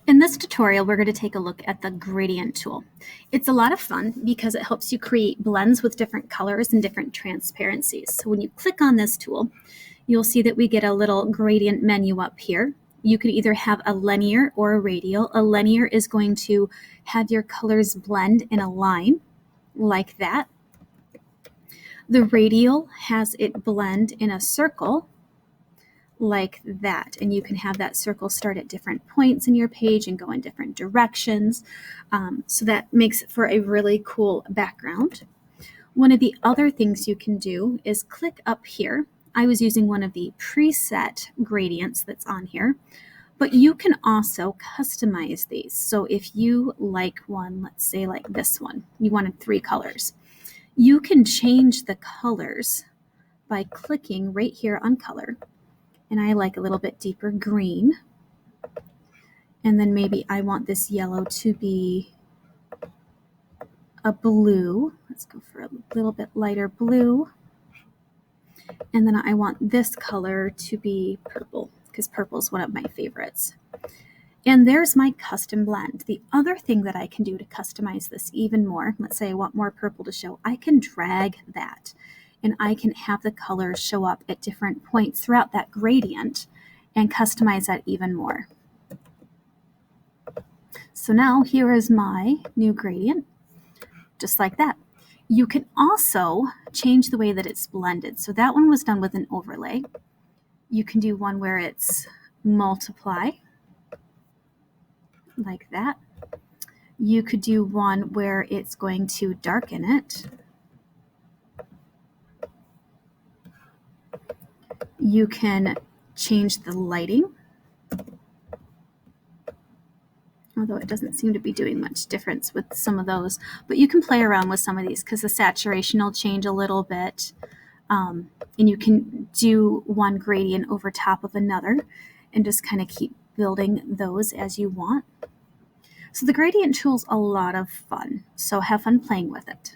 In this tutorial, we're going to take a look at the gradient tool. It's a lot of fun because it helps you create blends with different colors and different transparencies. So when you click on this tool, you'll see that we get a little gradient menu up here. You can either have a linear or a radial. A linear is going to have your colors blend in a line like that. The radial has it blend in a circle like that, and you can have that circle start at different points in your page and go in different directions. So that makes it for a really cool background. One of the other things you can do is click up here. I was using one of the preset gradients that's on here, but you can also customize these. So if you like one, let's say like this one, you wanted 3 colors, you can change the colors by clicking right here on color. And I like a little bit deeper green. And then maybe I want this yellow to be a blue. Let's go for a little bit lighter blue. And then I want this color to be purple, because purple is one of my favorites. And there's my custom blend. The other thing that I can do to customize this even more, let's say I want more purple to show, I can drag that. And I can have the colors show up at different points throughout that gradient and customize that even more. So now here is my new gradient, just like that. You can also change the way that it's blended. So that one was done with an overlay. You can do one where it's multiply, like that. You could do one where it's going to darken it. You can change the lighting, although it doesn't seem to be doing much difference with some of those. But you can play around with some of these because the saturation will change a little bit. And you can do one gradient over top of another and just kind of keep building those as you want. So the gradient tool is a lot of fun. So have fun playing with it.